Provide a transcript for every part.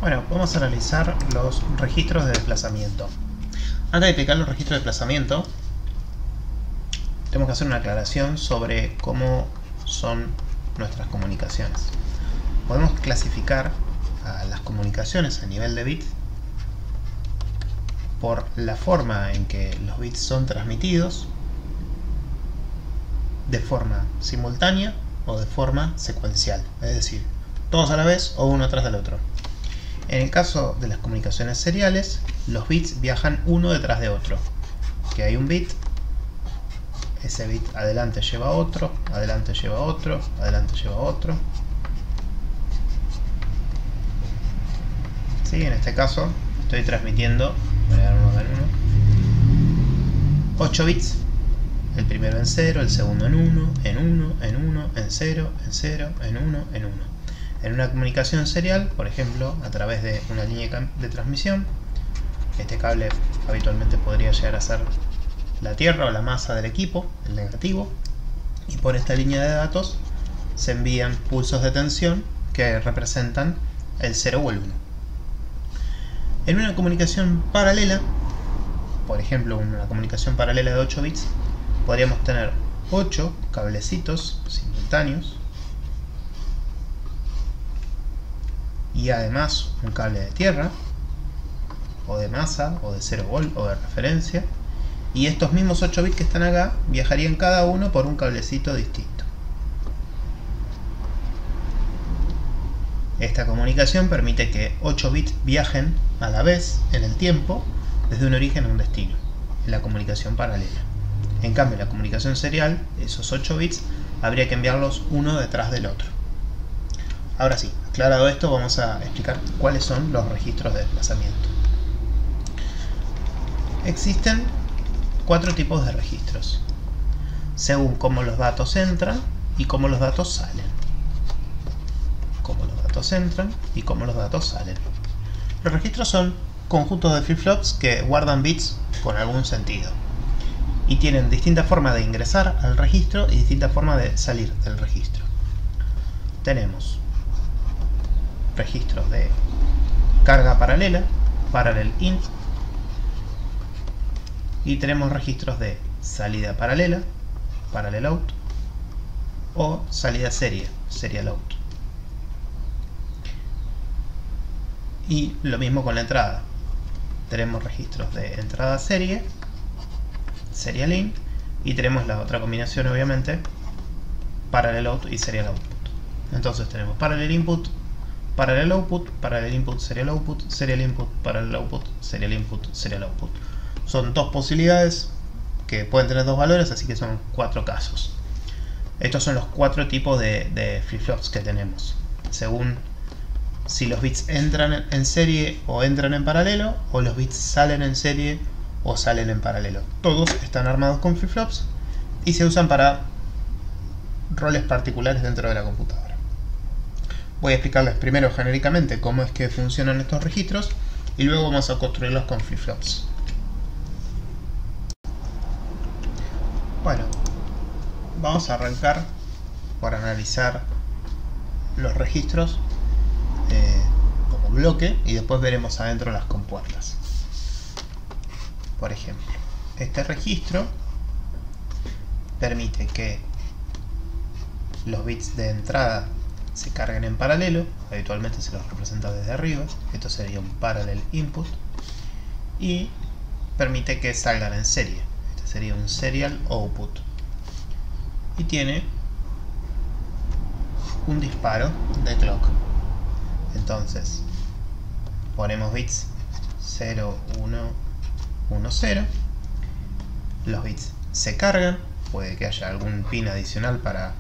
Bueno, vamos a analizar los registros de desplazamiento. Antes de explicar los registros de desplazamiento, tenemos que hacer una aclaración sobre cómo son nuestras comunicaciones. Podemos clasificar a las comunicaciones a nivel de bits por la forma en que los bits son transmitidos, de forma simultánea o de forma secuencial, es decir, todos a la vez o uno atrás del otro. En el caso de las comunicaciones seriales, los bits viajan uno detrás de otro. Que hay un bit, ese bit adelante lleva a otro, adelante lleva a otro, adelante lleva a otro. ¿Sí? En este caso estoy transmitiendo, voy a dar uno en uno, 8 bits. El primero en 0, el segundo en 1, en 1, en 1, en 0, en 0, en 1, en 1. En una comunicación serial, por ejemplo, a través de una línea de transmisión, este cable habitualmente podría llegar a ser la tierra o la masa del equipo, el negativo, y por esta línea de datos se envían pulsos de tensión que representan el 0 o el 1. En una comunicación paralela, por ejemplo, una comunicación paralela de 8 bits, podríamos tener 8 cablecitos simultáneos y además un cable de tierra o de masa o de 0 volt o de referencia, y estos mismos 8 bits que están acá viajarían cada uno por un cablecito distinto. Esta comunicación permite que 8 bits viajen a la vez en el tiempo desde un origen a un destino, en la comunicación paralela. En cambio, en la comunicación serial, esos 8 bits habría que enviarlos uno detrás del otro. Ahora sí, aclarado esto, vamos a explicar cuáles son los registros de desplazamiento. Existen 4 tipos de registros, según cómo los datos entran y cómo los datos salen. Cómo los datos entran y cómo los datos salen. Los registros son conjuntos de flip-flops que guardan bits con algún sentido y tienen distinta forma de ingresar al registro y distinta forma de salir del registro. Tenemos registros de carga paralela, parallel in, y tenemos registros de salida paralela, parallel out, o salida serie, serial out. Y lo mismo con la entrada. Tenemos registros de entrada serie, serial in, y tenemos la otra combinación, obviamente, parallel out y serial output. Entonces tenemos parallel input, parallel output, parallel input, serial output, serial input, parallel output, serial input, serial output. Son dos posibilidades que pueden tener dos valores, así que son 4 casos. Estos son los 4 tipos de flip-flops que tenemos, según si los bits entran en serie o entran en paralelo, o los bits salen en serie o salen en paralelo. Todos están armados con flip-flops y se usan para roles particulares dentro de la computadora. Voy a explicarles primero genéricamente cómo es que funcionan estos registros y luego vamos a construirlos con flip-flops. Bueno, vamos a arrancar por analizar los registros como bloque y después veremos adentro las compuertas. Por ejemplo, este registro permite que los bits de entrada se carguen en paralelo, habitualmente se los representa desde arriba, esto sería un parallel input, y permite que salgan en serie, este sería un serial output, y tiene un disparo de clock. Entonces ponemos bits 0, 1, 1, 0, los bits se cargan, puede que haya algún pin adicional para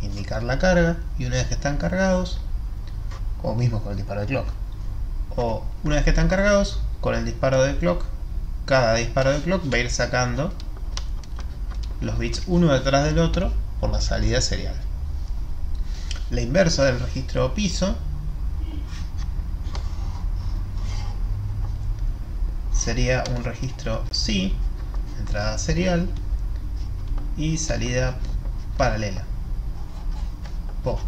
indicar la carga, y una vez que están cargados, o mismo con el disparo de clock, o una vez que están cargados, con el disparo de clock, cada disparo de clock va a ir sacando los bits uno detrás del otro por la salida serial. La inversa del registro piso sería un registro sí, entrada serial y salida paralela. Po.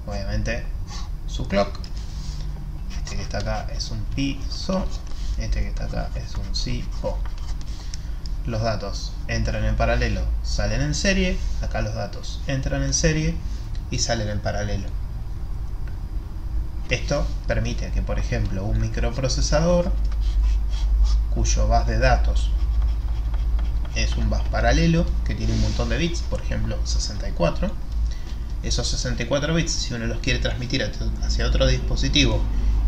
Obviamente su clock que está acá es un pi-so, este que está acá es un si-po. Los datos entran en paralelo, salen en serie. Acá los datos entran en serie y salen en paralelo. Esto permite que, por ejemplo, un microprocesador cuyo bus de datos es un bus paralelo que tiene un montón de bits, por ejemplo 64, esos 64 bits, si uno los quiere transmitir hacia otro dispositivo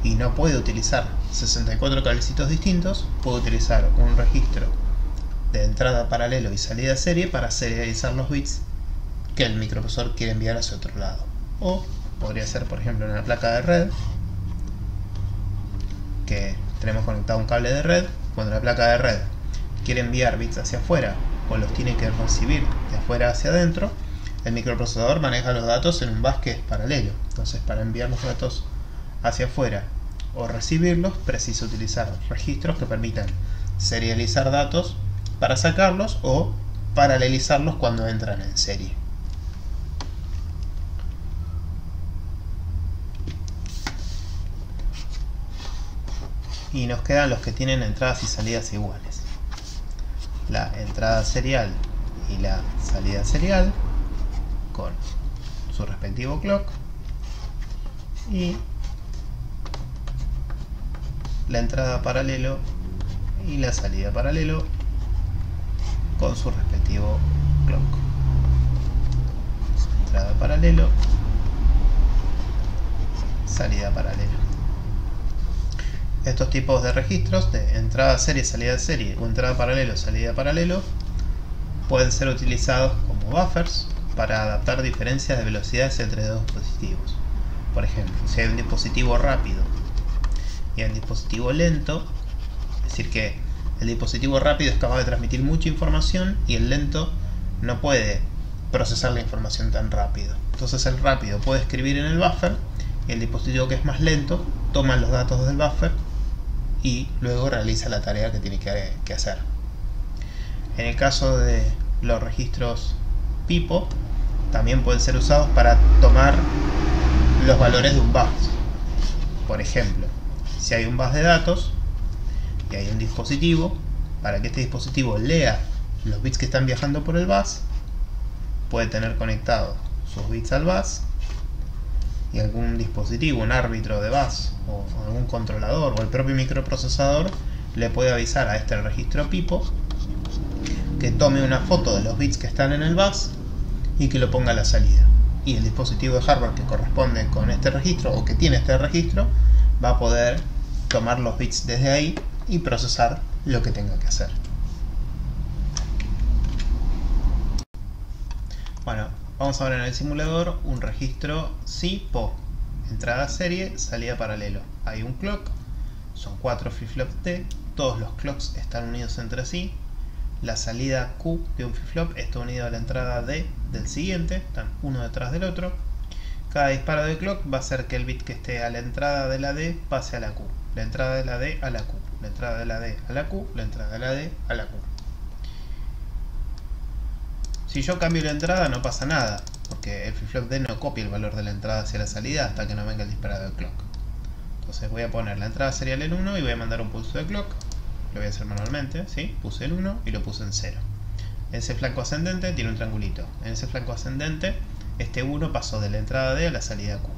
y no puede utilizar 64 cablecitos distintos, puede utilizar un registro de entrada paralelo y salida serie para serializar los bits que el microprocesador quiere enviar hacia otro lado. O podría ser, por ejemplo, en una placa de red, que tenemos conectado un cable de red. Cuando la placa de red quiere enviar bits hacia afuera o los tiene que recibir de afuera hacia adentro, el microprocesador maneja los datos en un bus que es paralelo. Entonces, para enviar los datos hacia afuera o recibirlos, precisa utilizar registros que permitan serializar datos para sacarlos o paralelizarlos cuando entran en serie. Y nos quedan los que tienen entradas y salidas iguales. La entrada serial y la salida serial con su respectivo clock, y la entrada paralelo y la salida paralelo con su respectivo clock. Entrada paralelo, salida paralelo. Estos tipos de registros de entrada serie, salida serie o entrada paralelo, salida paralelo pueden ser utilizados como buffers para adaptar diferencias de velocidades entre dos dispositivos. Por ejemplo, si hay un dispositivo rápido y hay un dispositivo lento, es decir que el dispositivo rápido es capaz de transmitir mucha información y el lento no puede procesar la información tan rápido. Entonces el rápido puede escribir en el buffer y el dispositivo que es más lento toma los datos del buffer y luego realiza la tarea que tiene que hacer. En el caso de los registros PIPO, también pueden ser usados para tomar los valores de un bus. Por ejemplo, si hay un bus de datos y hay un dispositivo, para que este dispositivo lea los bits que están viajando por el bus, puede tener conectado sus bits al bus, y algún dispositivo, un árbitro de bus o algún controlador o el propio microprocesador le puede avisar a este registro PIPO que tome una foto de los bits que están en el bus y que lo ponga a la salida. Y el dispositivo de hardware que corresponde con este registro o que tiene este registro va a poder tomar los bits desde ahí y procesar lo que tenga que hacer. Bueno, vamos a ver en el simulador un registro si-po, entrada serie, salida paralelo. Hay un clock, son 4 flip-flops T, todos los clocks están unidos entre sí. La salida Q de un flip-flop está unido a la entrada D del siguiente, están uno detrás del otro. Cada disparo de clock va a hacer que el bit que esté a la entrada de la D pase a la Q, la entrada de la D a la Q, la entrada de la D a la Q, la entrada de la D a la Q. Si yo cambio la entrada no pasa nada, porque el flip-flop D no copia el valor de la entrada hacia la salida hasta que no venga el disparado de clock. Entonces voy a poner la entrada serial en 1 y voy a mandar un pulso de clock. Lo voy a hacer manualmente, ¿sí? Puse el 1 y lo puse en 0. En ese flanco ascendente tiene un triangulito. En ese flanco ascendente, este 1 pasó de la entrada D a la salida Q.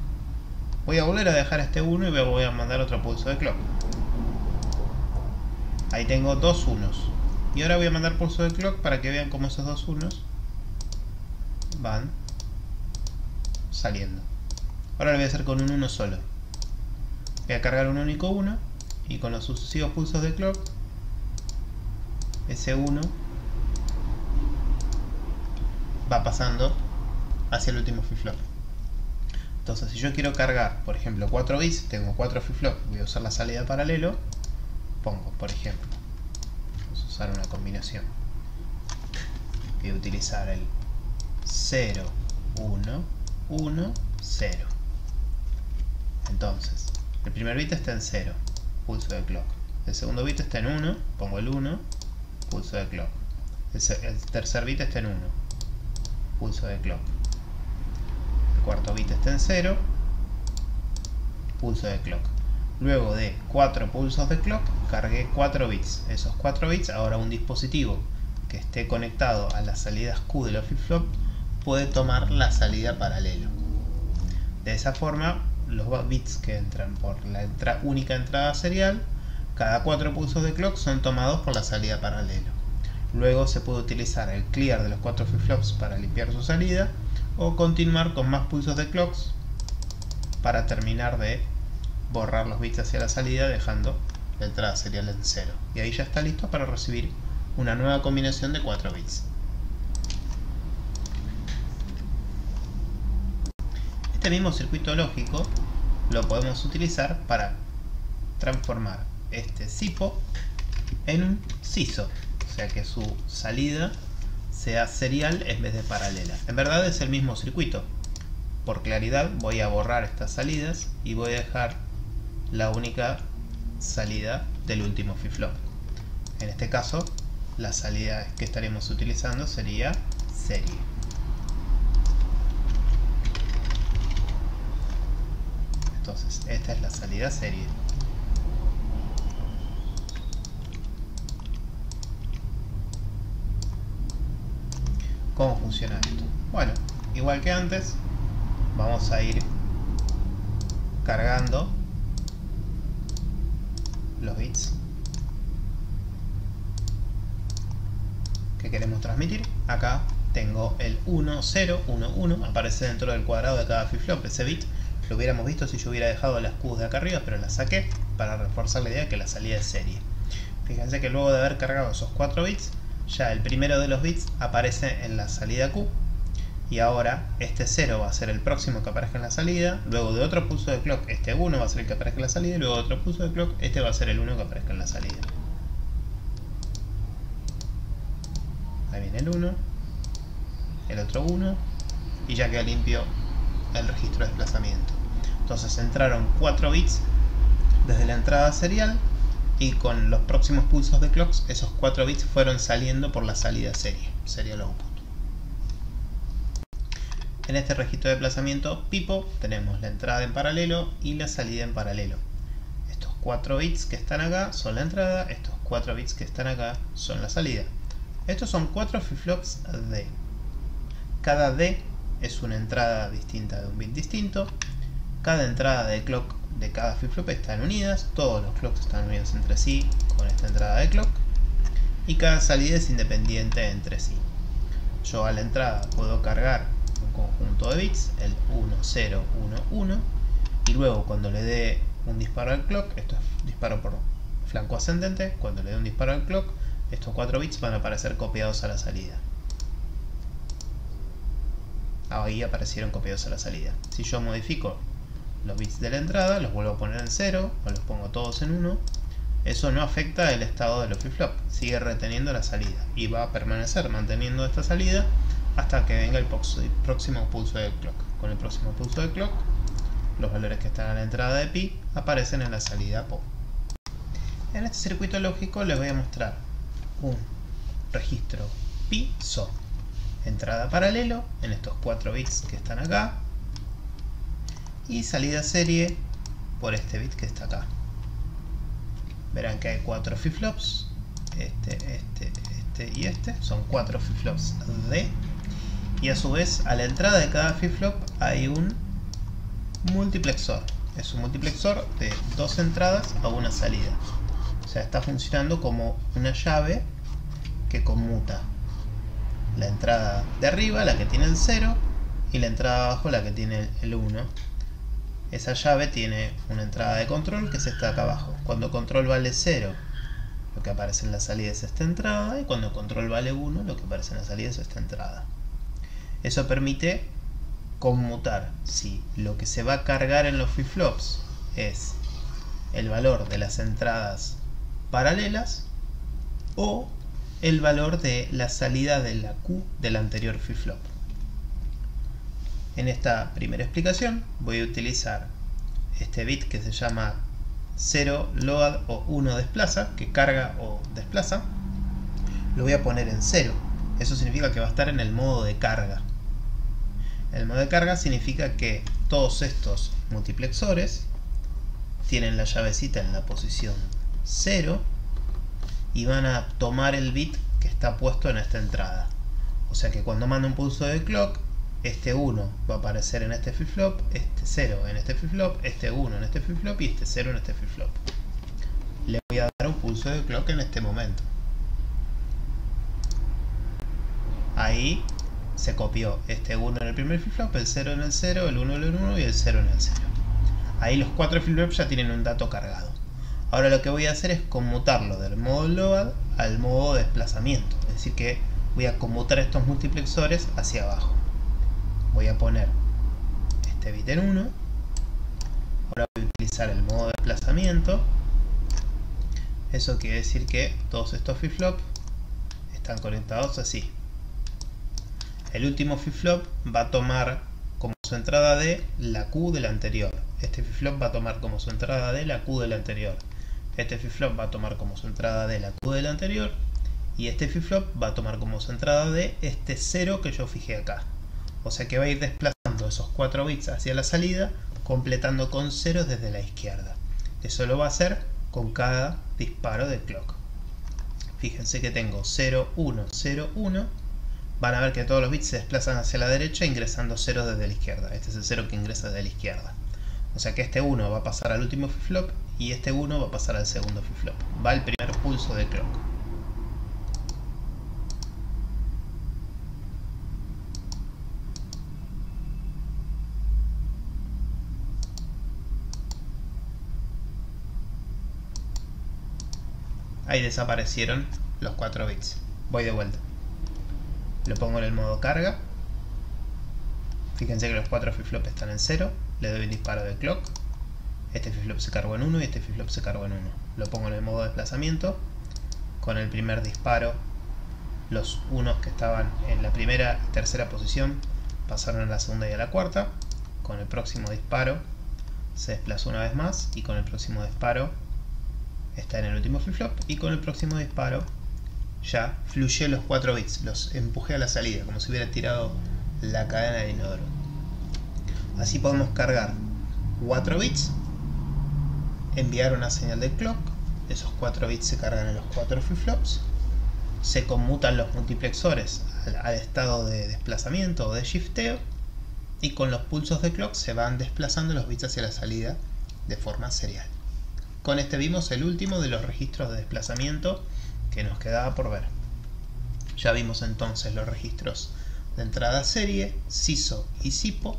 Voy a volver a dejar este 1 y voy a mandar otro pulso de clock. Ahí tengo dos unos. Y ahora voy a mandar pulso de clock para que vean cómo esos dos unos van saliendo. Ahora lo voy a hacer con un 1 solo. Voy a cargar un único 1 y con los sucesivos pulsos de clock ese 1 va pasando hacia el último flip-flop. Entonces si yo quiero cargar, por ejemplo, 4 bits, tengo 4 flip-flops, voy a usar la salida paralelo, pongo, por ejemplo, vamos a usar una combinación, voy a utilizar el 0, 1, 1, 0. Entonces, el primer bit está en 0, pulso de clock. El segundo bit está en 1, pongo el 1, pulso de clock. El tercer bit está en 1, pulso de clock. El cuarto bit está en 0, pulso de clock. Luego de 4 pulsos de clock, cargué 4 bits. Esos 4 bits, ahora un dispositivo que esté conectado a las salidas Q de los flip-flop puede tomar la salida paralelo. De esa forma, los bits que entran por la única entrada serial, cada 4 pulsos de clock son tomados por la salida paralelo. Luego se puede utilizar el clear de los 4 flip-flops para limpiar su salida, o continuar con más pulsos de clocks para terminar de borrar los bits hacia la salida, dejando la entrada serial en 0. Y ahí ya está listo para recibir una nueva combinación de 4 bits. Este mismo circuito lógico lo podemos utilizar para transformar este SIPO en un SISO, o sea que su salida sea serial en vez de paralela. En verdad es el mismo circuito. Por claridad voy a borrar estas salidas y voy a dejar la única salida del último flip-flop. En este caso, la salida que estaremos utilizando sería serie. Entonces, esta es la salida serie. ¿Cómo funciona esto? Bueno, igual que antes, vamos a ir cargando los bits que queremos transmitir. Acá tengo el 1, 0, 1, 1, aparece dentro del cuadrado de cada flip-flop. Ese bit lo hubiéramos visto si yo hubiera dejado las Qs de acá arriba, pero las saqué para reforzar la idea de que la salida es serie. Fíjense que luego de haber cargado esos 4 bits, ya el primero de los bits aparece en la salida Q, y ahora este 0 va a ser el próximo que aparezca en la salida. Luego de otro pulso de clock, este 1 va a ser el que aparezca en la salida, y luego de otro pulso de clock, este va a ser el 1 que aparezca en la salida. Ahí viene el 1, el otro 1, y ya queda limpio el registro de desplazamiento. Entonces entraron 4 bits desde la entrada serial, y con los próximos pulsos de clocks esos 4 bits fueron saliendo por la salida serie, serial output. En este registro de desplazamiento PIPO tenemos la entrada en paralelo y la salida en paralelo. Estos 4 bits que están acá son la entrada, estos 4 bits que están acá son la salida. Estos son 4 flip-flops D. Cada D es una entrada distinta de un bit distinto. Cada entrada de clock de cada flip-flop están unidas, todos los clocks están unidos entre sí con esta entrada de clock, y cada salida es independiente entre sí. Yo a la entrada puedo cargar un conjunto de bits, el 1, 0, 1, 1, y luego cuando le dé un disparo al clock, esto es disparo por flanco ascendente, cuando le dé un disparo al clock, estos 4 bits van a aparecer copiados a la salida. Ahí aparecieron copiados a la salida. Si yo modifico los bits de la entrada, los vuelvo a poner en 0 o los pongo todos en 1, eso no afecta el estado de los flip-flop, sigue reteniendo la salida y va a permanecer manteniendo esta salida hasta que venga el próximo pulso de clock. Con el próximo pulso de clock, los valores que están a la entrada de pi aparecen en la salida PO. En este circuito lógico les voy a mostrar un registro pi-so, entrada paralelo en estos 4 bits que están acá, y salida serie por este bit que está acá. Verán que hay 4 flip-flops, este y este, son 4 flip-flops D, y a su vez a la entrada de cada flip-flop hay un multiplexor. Es un multiplexor de 2 entradas a una salida, o sea, está funcionando como una llave que conmuta la entrada de arriba, la que tiene el 0, y la entrada de abajo, la que tiene el 1. Esa llave tiene una entrada de control que es esta de acá abajo. Cuando control vale 0, lo que aparece en la salida es esta entrada, y cuando control vale 1, lo que aparece en la salida es esta entrada. Eso permite conmutar si lo que se va a cargar en los flip-flops es el valor de las entradas paralelas o el valor de la salida de la Q del anterior flip-flop. En esta primera explicación voy a utilizar este bit que se llama 0 load o 1 desplaza, que carga o desplaza. Lo voy a poner en 0. Eso significa que va a estar en el modo de carga. El modo de carga significa que todos estos multiplexores tienen la llavecita en la posición 0 y van a tomar el bit que está puesto en esta entrada. O sea que cuando mando un pulso de clock, este 1 va a aparecer en este flip-flop, este 0 en este flip-flop, este 1 en este flip-flop y este 0 en este flip-flop. Le voy a dar un pulso de clock en este momento. Ahí se copió este 1 en el primer flip-flop, el 0 en el 0, el 1 en el 1 y el 0 en el 0. Ahí los 4 flip-flops ya tienen un dato cargado. Ahora lo que voy a hacer es conmutarlo del modo global al modo de desplazamiento. Es decir que voy a conmutar estos multiplexores hacia abajo. Voy a poner este bit en 1. Ahora voy a utilizar el modo de desplazamiento. Eso quiere decir que todos estos flip-flops están conectados así. El último flip-flop va a tomar como su entrada D la Q del anterior. Este flip-flop va a tomar como su entrada D la Q del anterior. Este flip-flop va a tomar como su entrada D la Q del anterior. Y este flip-flop va a tomar como su entrada D este 0 que yo fijé acá. O sea que va a ir desplazando esos 4 bits hacia la salida, completando con ceros desde la izquierda. Eso lo va a hacer con cada disparo de clock. Fíjense que tengo 0, 1, 0, 1. Van a ver que todos los bits se desplazan hacia la derecha ingresando 0 desde la izquierda. Este es el 0 que ingresa desde la izquierda. O sea que este 1 va a pasar al último flip-flop y este 1 va a pasar al segundo flip-flop. Va el primer pulso de clock. Ahí desaparecieron los 4 bits. Voy de vuelta. Lo pongo en el modo carga. Fíjense que los 4 flip-flops están en 0. Le doy un disparo de clock. Este flip-flop se cargó en 1 y este flip-flop se cargó en 1. Lo pongo en el modo desplazamiento. Con el primer disparo, los unos que estaban en la primera y tercera posición pasaron a la segunda y a la cuarta. Con el próximo disparo se desplazó una vez más y con el próximo disparo está en el último flip-flop y con el próximo disparo ya fluye los 4 bits, los empujé a la salida, como si hubiera tirado la cadena del inodoro. Así podemos cargar 4 bits, enviar una señal de clock, esos 4 bits se cargan en los 4 flip-flops, se conmutan los multiplexores al estado de desplazamiento o de shifteo y con los pulsos de clock se van desplazando los bits hacia la salida de forma serial. Con este vimos el último de los registros de desplazamiento que nos quedaba por ver. Ya vimos entonces los registros de entrada serie, SISO y SIPO,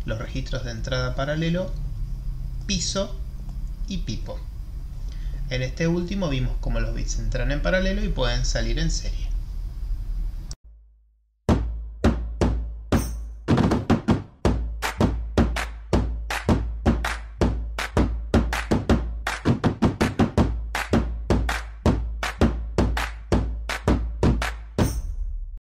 los registros de entrada paralelo, PISO y PIPO. En este último vimos cómo los bits entran en paralelo y pueden salir en serie.